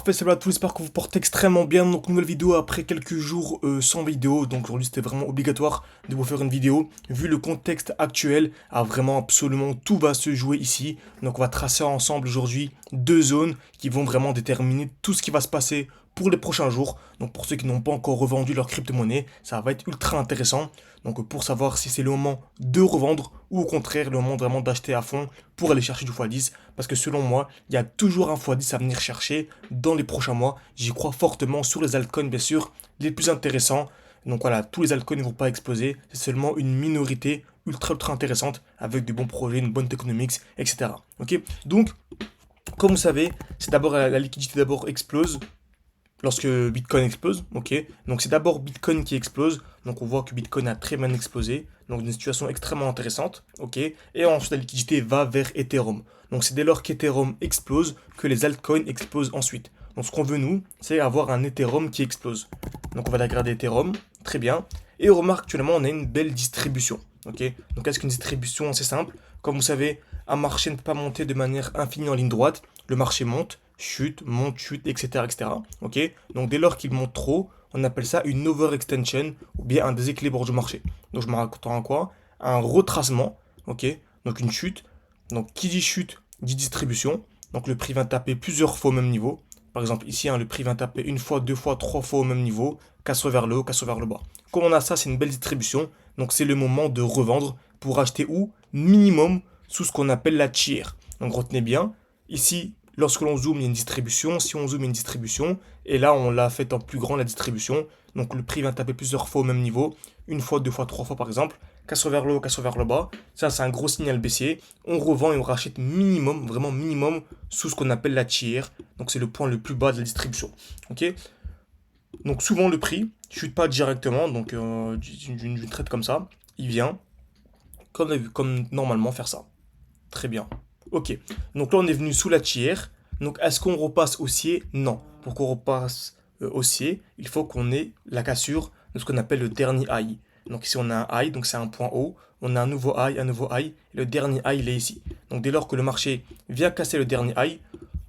Parfait, salut à tous, j'espère que vous portez extrêmement bien. Donc nouvelle vidéo après quelques jours sans vidéo. Donc aujourd'hui c'était vraiment obligatoire de vous faire une vidéo. Vu le contexte actuel, vraiment absolument tout va se jouer ici. Donc on va tracer ensemble aujourd'hui deux zones qui vont vraiment déterminer tout ce qui va se passer pour les prochains jours. Donc pour ceux qui n'ont pas encore revendu leur crypto-monnaie, ça va être ultra intéressant. Donc pour savoir si c'est le moment de revendre ou au contraire le moment vraiment d'acheter à fond pour aller chercher du x10. Parce que selon moi, il y a toujours un x10 à venir chercher dans les prochains mois. J'y crois fortement sur les altcoins bien sûr, les plus intéressants. Donc voilà, tous les altcoins ne vont pas exploser. C'est seulement une minorité ultra intéressante avec de bons projets, une bonne tokenomics, etc. Ok. Donc, comme vous savez, c'est d'abord la liquidité d'abord explose lorsque Bitcoin explose, ok. Donc c'est d'abord Bitcoin qui explose, donc on voit que Bitcoin a très bien explosé, donc une situation extrêmement intéressante, ok. Et ensuite la liquidité va vers Ethereum. Donc c'est dès lors qu'Ethereum explose que les altcoins explosent ensuite. Donc ce qu'on veut nous, c'est avoir un Ethereum qui explose. Donc on va regarder Ethereum, très bien. Et on remarque actuellement on a une belle distribution, ok. Donc qu'est-ce qu'une distribution? C'est simple. Comme vous savez, un marché ne peut pas monter de manière infinie en ligne droite. Le marché monte, chute, etc. etc. Ok. Donc dès lors qu'il monte trop, on appelle ça une overextension ou bien un déséquilibre du marché. Donc je me raconte en quoi? Un retracement, ok. Donc une chute. Donc qui dit chute dit distribution. Donc le prix va taper plusieurs fois au même niveau. Par exemple ici, le prix va taper une fois, deux fois, trois fois au même niveau, qu'à soit vers le haut, qu'à soit vers le bas. Comme on a ça, c'est une belle distribution. Donc c'est le moment de revendre pour acheter où? Minimum sous ce qu'on appelle la tier. Donc retenez bien, ici, lorsque l'on zoome, il y a une distribution. Si on zoome, il y a une distribution. Et là, on l'a fait en plus grand, la distribution. Donc le prix va taper plusieurs fois au même niveau. Une fois, deux fois, trois fois par exemple. Qu'à soit vers le haut, qu'à soit vers le bas. Ça, c'est un gros signal baissier. On revend et on rachète minimum, vraiment minimum, sous ce qu'on appelle la tier. Donc c'est le point le plus bas de la distribution. Ok. Donc souvent le prix chute pas directement. Donc d'une traite comme ça, il vient comme normalement faire ça. Très bien. Ok. Donc là, on est venu sous la tiers. Donc, est-ce qu'on repasse haussier? Non. Pour qu'on repasse haussier, il faut qu'on ait la cassure de ce qu'on appelle le dernier high. Donc ici, on a un high, donc c'est un point haut. On a un nouveau high, un nouveau high. Et le dernier high, il est ici. Donc dès lors que le marché vient casser le dernier high,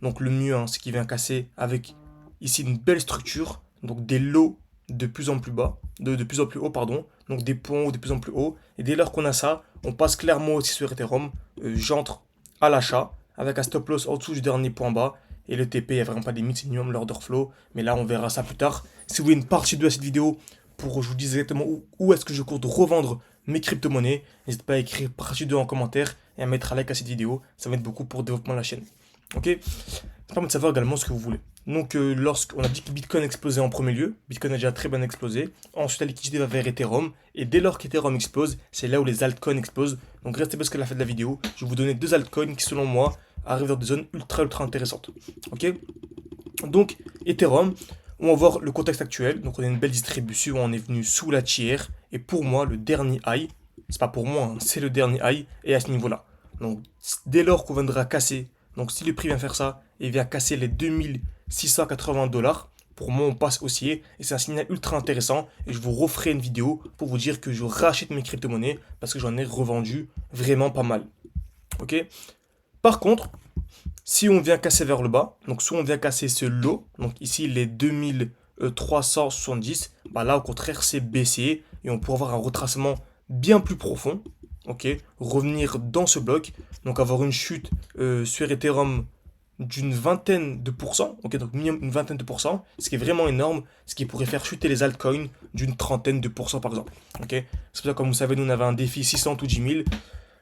donc le mieux, c'est qu'il vient casser avec ici une belle structure. Donc des lots de plus en plus bas, de plus en plus haut, pardon. Donc des points de plus en plus haut. Et dès lors qu'on a ça, on passe clairement aussi sur Ethereum. J'entre à l'achat avec un stop loss en dessous du dernier point bas. Et le TP, il n'y a vraiment pas de limite, c'est minimum l'order flow. Mais là, on verra ça plus tard. Si vous voulez une partie 2 à cette vidéo, pour que je vous dise exactement où est-ce que je compte revendre mes crypto-monnaies, n'hésitez pas à écrire partie 2 en commentaire et à mettre un like à cette vidéo. Ça va être beaucoup pour le développement de la chaîne. Ok. Ça permet de savoir également ce que vous voulez. Donc, lorsqu'on a dit que Bitcoin explosait en premier lieu, Bitcoin a déjà très bien explosé. Ensuite, la liquidité va vers Ethereum. Et dès lors qu'Ethereum explose, c'est là où les altcoins explosent. Donc, restez parce qu'à la fin de la vidéo, je vais vous donner deux altcoins qui, selon moi, arrivent dans des zones ultra intéressantes. Ok. Donc, Ethereum, on va voir le contexte actuel. Donc, on a une belle distribution. On est venu sous la tier. Et pour moi, le dernier high, c'est pas pour moi, c'est le dernier high, et à ce niveau-là. Donc, dès lors qu'on viendra casser, donc si le prix vient faire ça, et vient casser les 2680 $, pour moi on passe haussier, et c'est un signal ultra intéressant, et je vous referai une vidéo pour vous dire que je rachète mes crypto-monnaies, parce que j'en ai revendu vraiment pas mal. Ok. Par contre, si on vient casser vers le bas, donc soit on vient casser ce lot, donc ici les 2370, bah là au contraire c'est baissier et on pourra avoir un retracement bien plus profond, ok, revenir dans ce bloc, donc avoir une chute sur Ethereum d'une vingtaine de pourcents, ok, donc minimum une vingtaine de pourcents, ce qui est vraiment énorme, ce qui pourrait faire chuter les altcoins d'une trentaine de pourcents par exemple, ok. C'est pour ça, comme vous savez, nous on avait un défi 600 ou 10 000.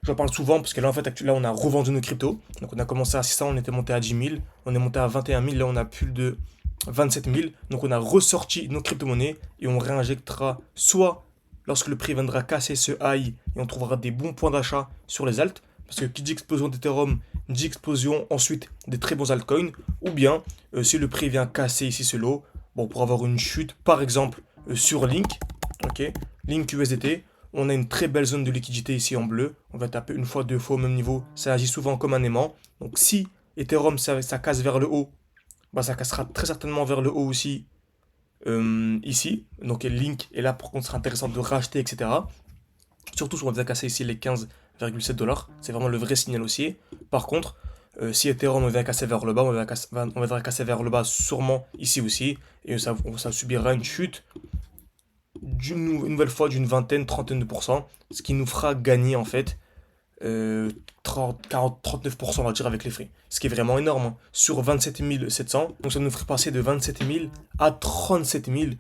J'en parle souvent parce que là, en fait, là, on a revendu nos cryptos. Donc, on a commencé à 600, on était monté à 10 000. On est monté à 21 000. Là, on a plus de 27 000. Donc, on a ressorti nos crypto-monnaies et on réinjectera soit lorsque le prix viendra casser ce high et on trouvera des bons points d'achat sur les alts. Parce que qui dit explosion d'Ethereum dit explosion ensuite des très bons altcoins. Ou bien, si le prix vient casser ici ce lot, bon, pour avoir une chute, par exemple, sur Link, ok, Link USDT, on a une très belle zone de liquidité ici en bleu. On va taper une fois, deux fois au même niveau. Ça agit souvent comme un aimant. Donc si Ethereum ça casse vers le haut, bah, ça cassera très certainement vers le haut aussi ici. Donc Link est là pour contre sera intéressant de racheter, etc. Surtout si on vient casser ici les 15,7 $. C'est vraiment le vrai signal haussier. Par contre, Si Ethereum on vient casser vers le bas, on viendra casser vers le bas sûrement ici aussi. Et ça subira une chute une nouvelle fois d'une vingtaine, trentaine de pourcents. Ce qui nous fera gagner en fait 30, 40, 39% on va dire avec les frais. Ce qui est vraiment énorme, hein. Sur 27 700. Donc ça nous ferait passer de 27 000 à 37 000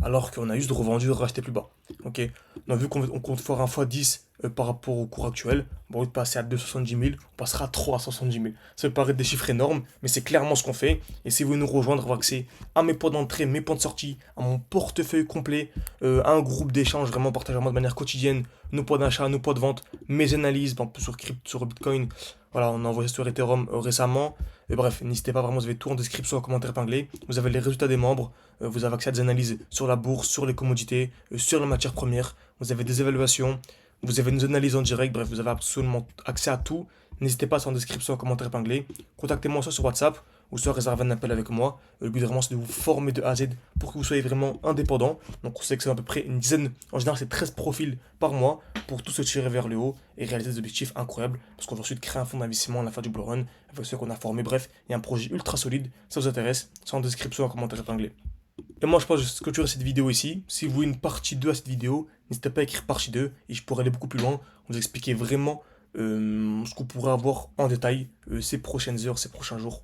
alors qu'on a juste revendu, racheté plus bas. Ok. Donc vu qu'on compte faire un x10 par rapport au cours actuel, bon, au lieu de passer à 270 000, on passera à 370 000. Ça peut paraître des chiffres énormes, mais c'est clairement ce qu'on fait. Et si vous voulez nous rejoindre, avoir accès à mes points d'entrée, mes points de sortie, à mon portefeuille complet, à un groupe d'échange vraiment partagé de manière quotidienne, nos points d'achat, nos points de vente, mes analyses, par exemple, sur Bitcoin. Voilà, on a envoyé sur Ethereum récemment. Et bref, n'hésitez pas vraiment, vous avez tout en description, en commentaire épinglé. Vous avez les résultats des membres, vous avez accès à des analyses sur la bourse, sur les commodités, sur la matière première. Vous avez des évaluations, vous avez une analyse en direct. Bref, vous avez absolument accès à tout. N'hésitez pas, c'est en description, en commentaire épinglé. Contactez-moi soit sur WhatsApp ou soit réservez un appel avec moi. Le but vraiment, c'est de vous former de A à Z pour que vous soyez vraiment indépendant. Donc, on sait que c'est à peu près une dizaine, en général, c'est 13 profils par mois pour tout se tirer vers le haut et réaliser des objectifs incroyables. Parce qu'on va ensuite créer un fonds d'investissement à la fin du Bull Run avec ceux qu'on a formés. Bref, il y a un projet ultra solide. Ça vous intéresse? C'est en description, en commentaire épinglé. Et moi, je pense que je clôturerai cette vidéo ici. Si vous voulez une partie 2 à cette vidéo, n'hésitez pas à écrire partie 2 et je pourrais aller beaucoup plus loin, vous expliquer vraiment ce qu'on pourrait avoir en détail ces prochaines heures, ces prochains jours.